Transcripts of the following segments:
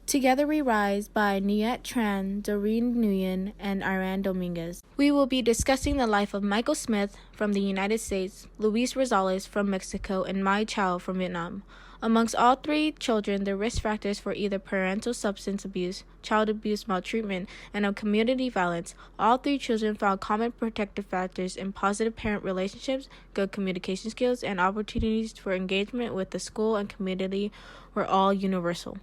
Together We Rise by Niet Tran, Doreen Nguyen, and Iran Dominguez. We will be discussing the life of Michael Smith from the United States, Luis Rosales from Mexico, and Mai Chao from Vietnam. Amongst all three children, the risk factors for either parental substance abuse, child abuse, maltreatment, and community violence, all three children found common protective factors in positive parent relationships, good communication skills, and opportunities for engagement with the school and community were all universal.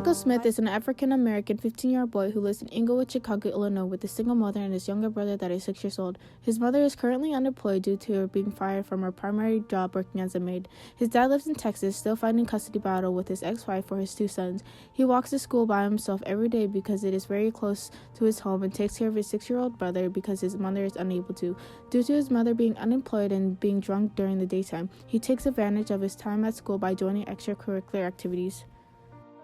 Michael Smith is an African-American 15-year-old boy who lives in Englewood, Chicago, Illinois with a single mother and his younger brother that is 6 years old. His mother is currently unemployed due to her being fired from her primary job working as a maid. His dad lives in Texas, still fighting custody battle with his ex-wife for his 2 sons. He walks to school by himself every day because it is very close to his home and takes care of his 6-year-old brother because his mother is unable to. Due to his mother being unemployed and being drunk during the daytime, he takes advantage of his time at school by joining extracurricular activities.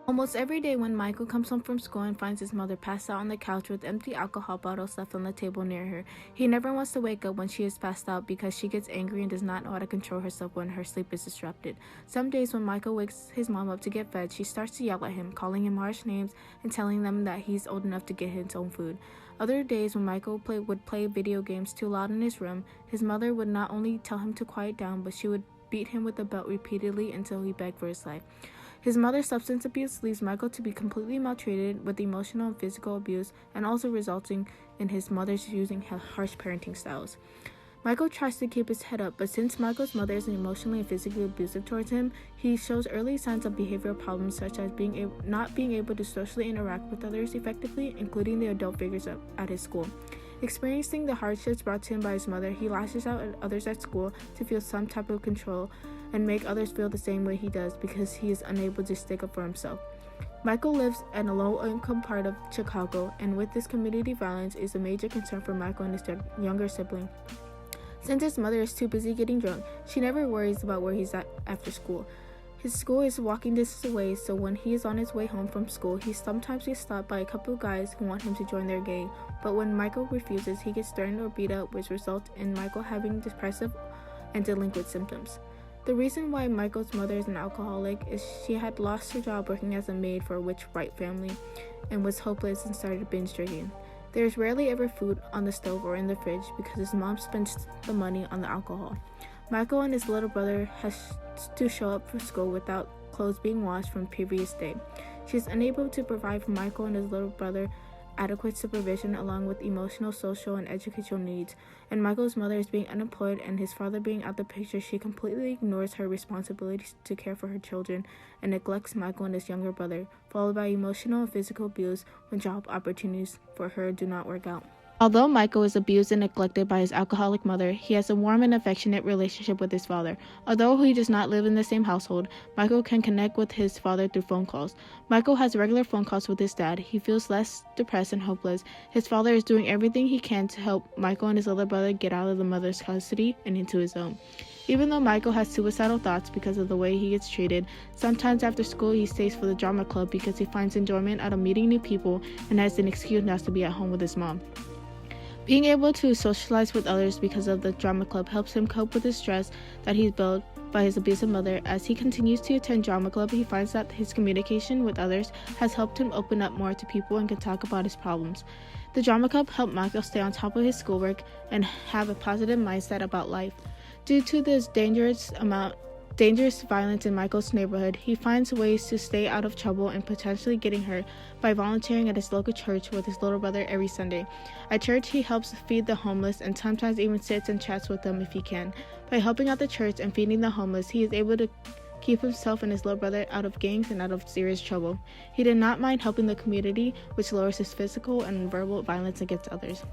Almost every day when Michael comes home from school and finds his mother passed out on the couch with empty alcohol bottles left on the table near her, he never wants to wake up when she is passed out because she gets angry and does not know how to control herself when her sleep is disrupted. Some days when Michael wakes his mom up to get fed, she starts to yell at him, calling him harsh names and telling them that he's old enough to get his own food. Other days when Michael would play video games too loud in his room, his mother would not only tell him to quiet down, but she would beat him with a belt repeatedly until he begged for his life. His mother's substance abuse leaves Michael to be completely maltreated with emotional and physical abuse and also resulting in his mother's using harsh parenting styles. Michael tries to keep his head up, but since Michael's mother is emotionally and physically abusive towards him, he shows early signs of behavioral problems such as not being able to socially interact with others effectively, including the adult figures at his school. Experiencing the hardships brought to him by his mother, he lashes out at others at school to feel some type of control and make others feel the same way he does because he is unable to stick up for himself. Michael lives in a low-income part of Chicago, and with this community violence is a major concern for Michael and his younger sibling. Since his mother is too busy getting drunk, she never worries about where he's at after school. His school is walking distance away, so when he is on his way home from school, he sometimes gets stopped by a couple of guys who want him to join their gang, but when Michael refuses, he gets threatened or beat up, which results in Michael having depressive and delinquent symptoms. The reason why Michael's mother is an alcoholic is she had lost her job working as a maid for a rich white family and was hopeless and started binge drinking. There is rarely ever food on the stove or in the fridge because his mom spends the money on the alcohol. Michael and his little brother has to show up for school without clothes being washed from the previous day. She is unable to provide for Michael and his little brother adequate supervision along with emotional, social, and educational needs, and Michael's mother is being unemployed and his father being out the picture. She completely ignores her responsibilities to care for her children and neglects Michael and his younger brother, followed by emotional and physical abuse when job opportunities for her do not work out. Although Michael is abused and neglected by his alcoholic mother, he has a warm and affectionate relationship with his father. Although he does not live in the same household, Michael can connect with his father through phone calls. Michael has regular phone calls with his dad. He feels less depressed and hopeless. His father is doing everything he can to help Michael and his little brother get out of the mother's custody and into his own. Even though Michael has suicidal thoughts because of the way he gets treated, sometimes after school he stays for the drama club because he finds enjoyment out of meeting new people and has an excuse not to be at home with his mom. Being able to socialize with others because of the drama club helps him cope with the stress that he's built by his abusive mother. As he continues to attend drama club, he finds that his communication with others has helped him open up more to people and can talk about his problems. The drama club helped Michael stay on top of his schoolwork and have a positive mindset about life. Due to this dangerous violence in Michael's neighborhood, he finds ways to stay out of trouble and potentially getting hurt by volunteering at his local church with his little brother every Sunday. At church, he helps feed the homeless and sometimes even sits and chats with them if he can. By helping out the church and feeding the homeless, he is able to keep himself and his little brother out of gangs and out of serious trouble. He did not mind helping the community, which lowers his physical and verbal violence against others.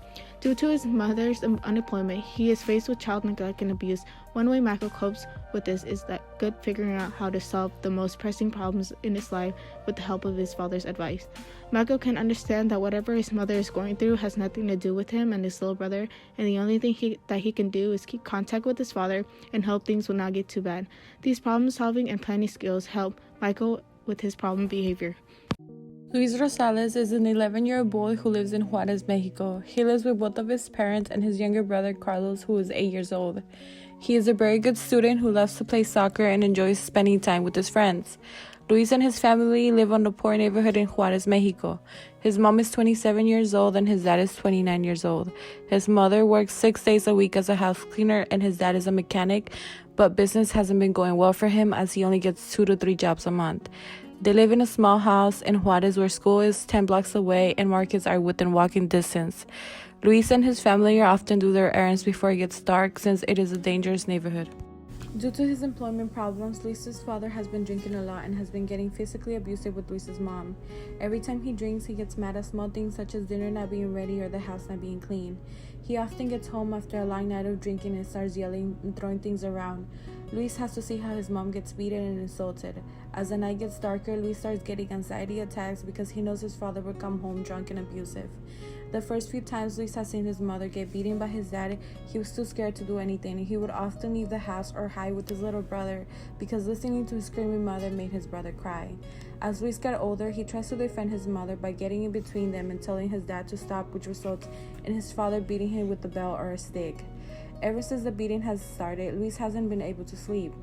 Due to his mother's unemployment, he is faced with child neglect and abuse. One way Michael copes with this is that good figuring out how to solve the most pressing problems in his life with the help of his father's advice. Michael can understand that whatever his mother is going through has nothing to do with him and his little brother, and the only thing that he can do is keep contact with his father and hope things will not get too bad. These problem-solving and planning skills help Michael with his problem behavior. Luis Rosales is an 11-year-old boy who lives in Juarez, Mexico. He lives with both of his parents and his younger brother, Carlos, who is 8 years old. He is a very good student who loves to play soccer and enjoys spending time with his friends. Luis and his family live on a poor neighborhood in Juarez, Mexico. His mom is 27 years old and his dad is 29 years old. His mother works 6 days a week as a house cleaner and his dad is a mechanic, but business hasn't been going well for him as he only gets 2 to 3 jobs a month. They live in a small house in Juarez where school is 10 blocks away and markets are within walking distance. Luis and his family are often do their errands before it gets dark since it is a dangerous neighborhood. Due to his employment problems, Luis's father has been drinking a lot and has been getting physically abusive with Luis's mom. Every time he drinks, he gets mad at small things such as dinner not being ready or the house not being clean. He often gets home after a long night of drinking and starts yelling and throwing things around. Luis has to see how his mom gets beaten and insulted. As the night gets darker, Luis starts getting anxiety attacks because he knows his father will come home drunk and abusive. The first few times Luis has seen his mother get beaten by his dad, he was too scared to do anything. He would often leave the house or hide with his little brother because listening to his screaming mother made his brother cry. As Luis got older, he tries to defend his mother by getting in between them and telling his dad to stop, which results in his father beating him with a belt or a stick. Ever since the beating has started, Luis hasn't been able to sleep.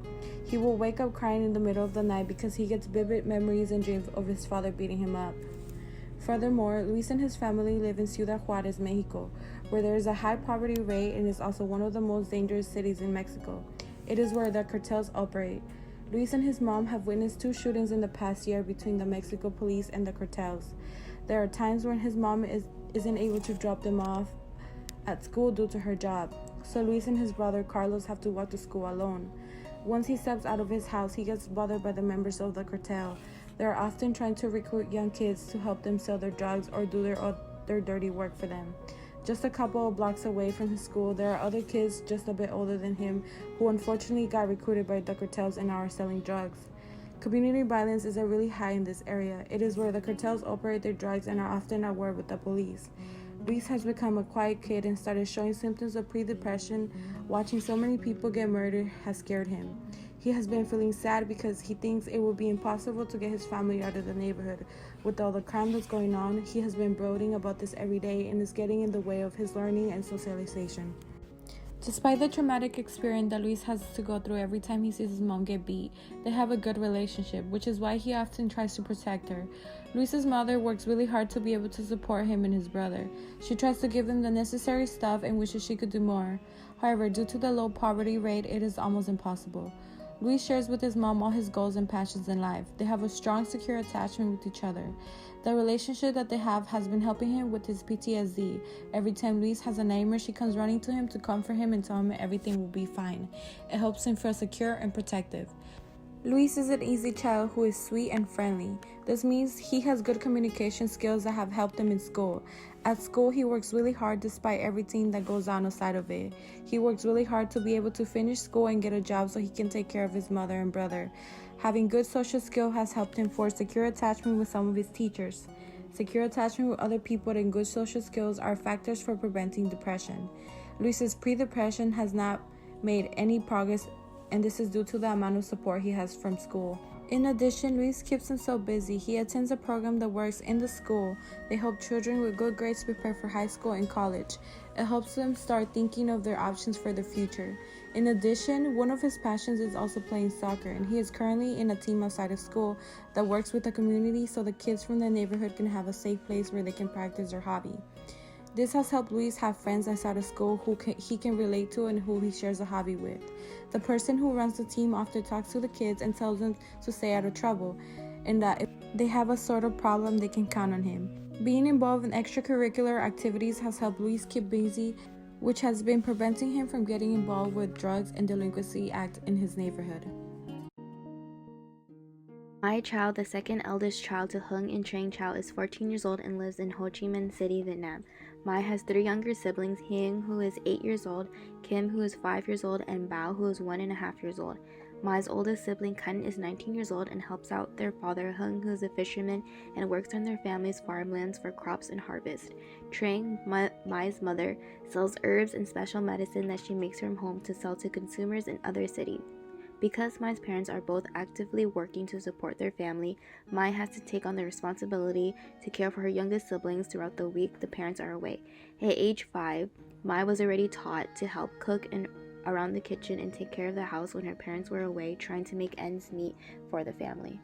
He will wake up crying in the middle of the night because he gets vivid memories and dreams of his father beating him up. Furthermore, Luis and his family live in Ciudad Juarez, Mexico, where there is a high poverty rate and is also one of the most dangerous cities in Mexico. It is where the cartels operate. Luis and his mom have witnessed 2 shootings in the past year between the Mexico police and the cartels. There are times when his mom isn't able to drop them off at school due to her job, so Luis and his brother Carlos have to walk to school alone. Once he steps out of his house, he gets bothered by the members of the cartel. They are often trying to recruit young kids to help them sell their drugs or do their dirty work for them. Just a couple of blocks away from his school, there are other kids just a bit older than him who unfortunately got recruited by the cartels and are selling drugs. Community violence is really high in this area. It is where the cartels operate their drugs and are often at war with the police. Luis has become a quiet kid and started showing symptoms of pre-depression. Watching so many people get murdered has scared him. He has been feeling sad because he thinks it will be impossible to get his family out of the neighborhood. With all the crime that's going on, he has been brooding about this every day and is getting in the way of his learning and socialization. Despite the traumatic experience that Luis has to go through every time he sees his mom get beat, they have a good relationship, which is why he often tries to protect her. Luis's mother works really hard to be able to support him and his brother. She tries to give them the necessary stuff and wishes she could do more. However, due to the low poverty rate, it is almost impossible. Luis shares with his mom all his goals and passions in life. They have a strong, secure attachment with each other. The relationship that they have has been helping him with his PTSD. Every time Luis has a nightmare, she comes running to him to comfort him and tell him everything will be fine. It helps him feel secure and protective. Luis is an easy child who is sweet and friendly. This means he has good communication skills that have helped him in school. At school, he works really hard despite everything that goes on outside of it. He works really hard to be able to finish school and get a job so he can take care of his mother and brother. Having good social skill has helped him forge secure attachment with some of his teachers. Secure attachment with other people and good social skills are factors for preventing depression. Luis's pre-depression has not made any progress, and this is due to the amount of support he has from school. In addition, Luis keeps himself busy. He attends a program that works in the school. They help children with good grades prepare for high school and college. It helps them start thinking of their options for the future. In addition, one of his passions is also playing soccer, and he is currently in a team outside of school that works with the community so the kids from the neighborhood can have a safe place where they can practice their hobby. This has helped Luis have friends outside of school who he can relate to and who he shares a hobby with. The person who runs the team often talks to the kids and tells them to stay out of trouble, and that if they have a sort of problem, they can count on him. Being involved in extracurricular activities has helped Luis keep busy, which has been preventing him from getting involved with drugs and delinquency act in his neighborhood. My child, the second eldest child to Hung and Trang Chau, is 14 years old and lives in Ho Chi Minh City, Vietnam. Mai has 3 younger siblings, Hieng, who is 8 years old, Kim, who is 5 years old, and Bao, who is 1.5 years old. Mai's oldest sibling, Kun, is 19 years old and helps out their father, Hung, who is a fisherman and works on their family's farmlands for crops and harvest. Trang, Mai's mother, sells herbs and special medicine that she makes from home to sell to consumers in other cities. Because Mai's parents are both actively working to support their family, Mai has to take on the responsibility to care for her youngest siblings throughout the week the parents are away. At age 5, Mai was already taught to help cook and around the kitchen and take care of the house when her parents were away, trying to make ends meet for the family.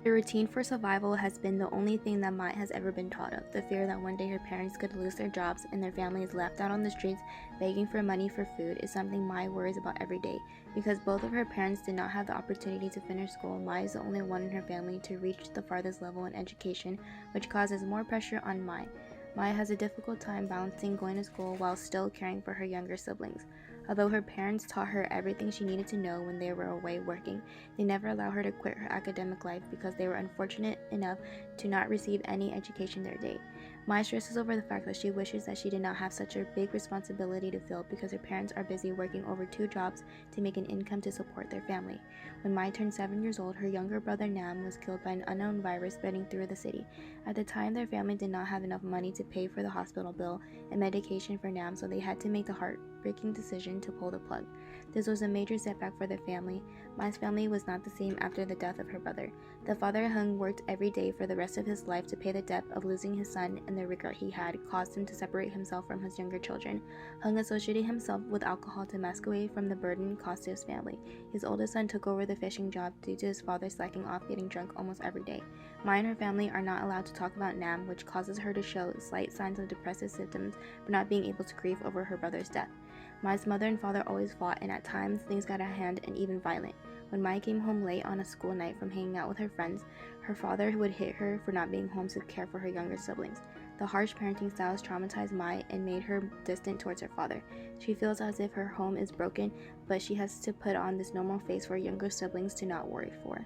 The routine for survival has been the only thing that Mai has ever been taught of. The fear that one day her parents could lose their jobs and their families left out on the streets begging for money for food is something Mai worries about every day. Because both of her parents did not have the opportunity to finish school, Mai is the only one in her family to reach the farthest level in education, which causes more pressure on Mai. Mai has a difficult time balancing going to school while still caring for her younger siblings. Although her parents taught her everything she needed to know when they were away working, they never allowed her to quit her academic life because they were unfortunate enough to not receive any education their day. Mai stresses over the fact that she wishes that she did not have such a big responsibility to fill because her parents are busy working over 2 jobs to make an income to support their family. When Mai turned 7 years old, her younger brother Nam was killed by an unknown virus spreading through the city. At the time, their family did not have enough money to pay for the hospital bill and medication for Nam, so they had to make the heartbreaking decision to pull the plug. This was a major setback for their family. Mai's family was not the same after the death of her brother. The father Hung worked every day for the rest of his life to pay the debt of losing his son, and the regret he had caused him to separate himself from his younger children. Hung associated himself with alcohol to mask away from the burden caused to his family. His oldest son took over the fishing job due to his father slacking off getting drunk almost every day. Mai and her family are not allowed to talk about Nam, which causes her to show slight signs of depressive symptoms for not being able to grieve over her brother's death. Mai's mother and father always fought, and at times things got out of hand and even violent. When Mai came home late on a school night from hanging out with her friends, her father would hit her for not being home to care for her younger siblings. The harsh parenting styles traumatized Mai and made her distant towards her father. She feels as if her home is broken, but she has to put on this normal face for younger siblings to not worry for.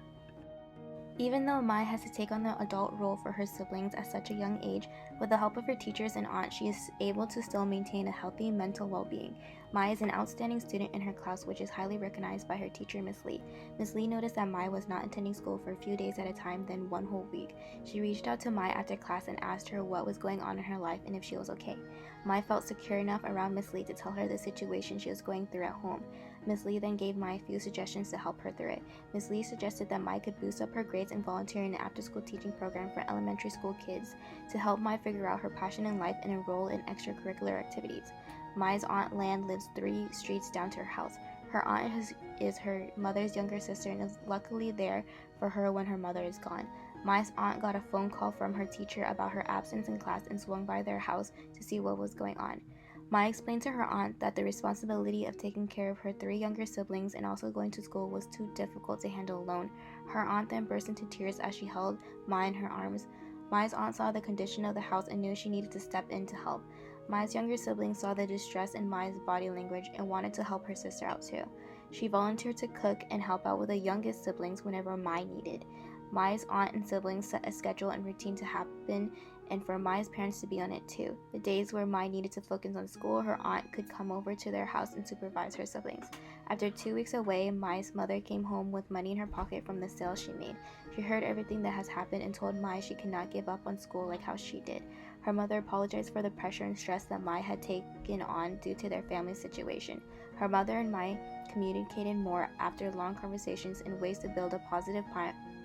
Even though Mai has to take on the adult role for her siblings at such a young age, with the help of her teachers and aunt, she is able to still maintain a healthy mental well-being. Mai is an outstanding student in her class, which is highly recognized by her teacher, Miss Lee. Miss Lee noticed that Mai was not attending school for a few days at a time, then one whole week. She reached out to Mai after class and asked her what was going on in her life and if she was okay. Mai felt secure enough around Miss Lee to tell her the situation she was going through at home. Miss Lee then gave Mai a few suggestions to help her through it. Miss Lee suggested that Mai could boost up her grades and volunteer in an after-school teaching program for elementary school kids to help Mai figure out her passion in life and enroll in extracurricular activities. Mai's aunt Lan lives 3 streets down to her house. Her aunt is her mother's younger sister and is luckily there for her when her mother is gone. Mai's aunt got a phone call from her teacher about her absence in class and swung by their house to see what was going on. Mai explained to her aunt that the responsibility of taking care of her 3 younger siblings and also going to school was too difficult to handle alone. Her aunt then burst into tears as she held Mai in her arms. Mai's aunt saw the condition of the house and knew she needed to step in to help. Mai's younger siblings saw the distress in Mai's body language and wanted to help her sister out too. She volunteered to cook and help out with the youngest siblings whenever Mai needed. Mai's aunt and siblings set a schedule and routine to happen and for Mai's parents to be on it too. The days where Mai needed to focus on school, her aunt could come over to their house and supervise her siblings. After 2 weeks away, Mai's mother came home with money in her pocket from the sales she made. She heard everything that has happened and told Mai she cannot give up on school like how she did. Her mother apologized for the pressure and stress that Mai had taken on due to their family situation. Her mother and Mai communicated more after long conversations in ways to build a positive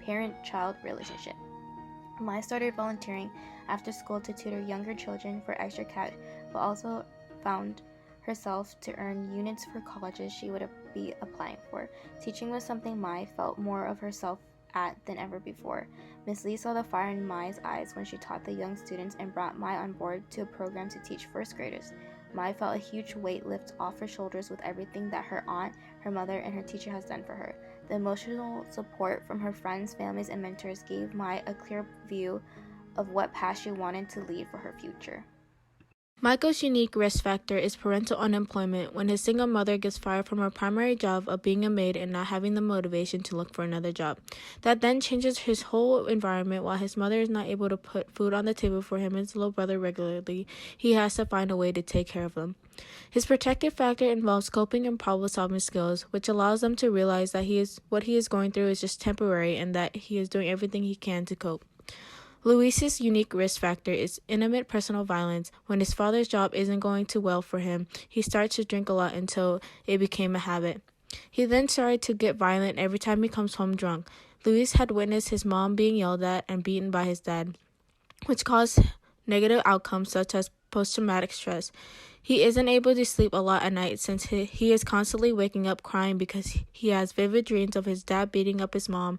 parent-child relationship. Mai started volunteering after school to tutor younger children for extra cash, but also found herself to earn units for colleges she would be applying for. Teaching was something Mai felt more of herself at than ever before. Miss Lee saw the fire in Mai's eyes when she taught the young students and brought Mai on board to a program to teach first graders. Mai felt a huge weight lift off her shoulders with everything that her aunt, her mother, and her teacher has done for her. The emotional support from her friends, families, and mentors gave Mai a clear view of what path she wanted to lead for her future. Michael's unique risk factor is parental unemployment when his single mother gets fired from her primary job of being a maid and not having the motivation to look for another job. That then changes his whole environment. While his mother is not able to put food on the table for him and his little brother regularly, he has to find a way to take care of them. His protective factor involves coping and problem-solving skills, which allows them to realize that what he is going through is just temporary and that he is doing everything he can to cope. Luis's unique risk factor is intimate personal violence. When his father's job isn't going too well for him, he starts to drink a lot until it became a habit. He then started to get violent every time he comes home drunk. Luis had witnessed his mom being yelled at and beaten by his dad, which caused negative outcomes such as post-traumatic stress. He isn't able to sleep a lot at night since he is constantly waking up crying because he has vivid dreams of his dad beating up his mom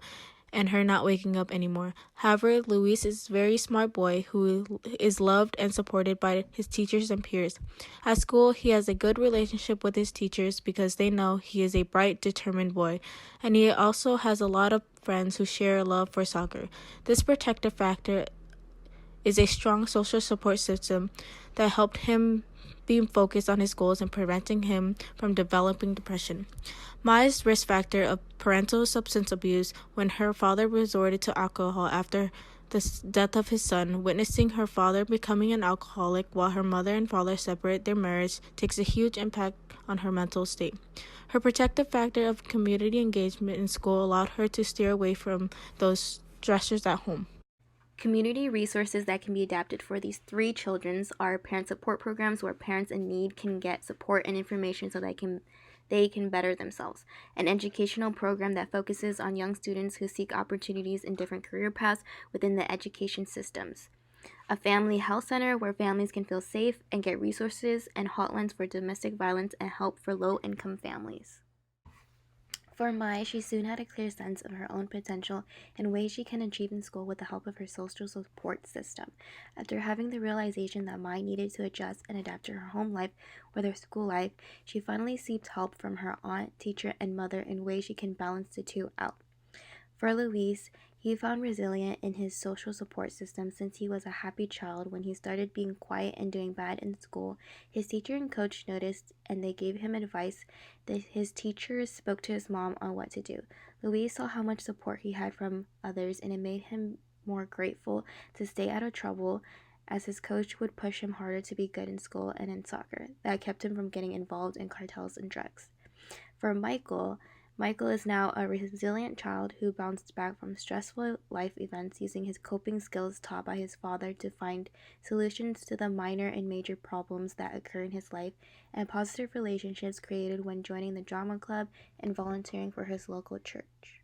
and her not waking up anymore. However, Luis is a very smart boy who is loved and supported by his teachers and peers. At school, he has a good relationship with his teachers because they know he is a bright, determined boy, and he also has a lot of friends who share a love for soccer. This protective factor is a strong social support system that helped him being focused on his goals and preventing him from developing depression. Maya's risk factor of parental substance abuse when her father resorted to alcohol after the death of his son, witnessing her father becoming an alcoholic while her mother and father separate their marriage takes a huge impact on her mental state. Her protective factor of community engagement in school allowed her to steer away from those stressors at home. Community resources that can be adapted for these three children are parent support programs where parents in need can get support and information so they can better themselves. An educational program that focuses on young students who seek opportunities in different career paths within the education systems. A family health center where families can feel safe and get resources, and hotlines for domestic violence and help for low-income families. For Mai, she soon had a clear sense of her own potential and ways she can achieve in school with the help of her social support system. After having the realization that Mai needed to adjust and adapt to her home life with her school life, she finally seeked help from her aunt, teacher, and mother in ways she can balance the two out. For Luis, he found resilient in his social support system since he was a happy child. When he started being quiet and doing bad in school, his teacher and coach noticed and they gave him advice. His teachers spoke to his mom on what to do. Luis saw how much support he had from others, and it made him more grateful to stay out of trouble, as his coach would push him harder to be good in school and in soccer. That kept him from getting involved in cartels and drugs. For Michael is now a resilient child who bounced back from stressful life events using his coping skills taught by his father to find solutions to the minor and major problems that occur in his life, and positive relationships created when joining the drama club and volunteering for his local church.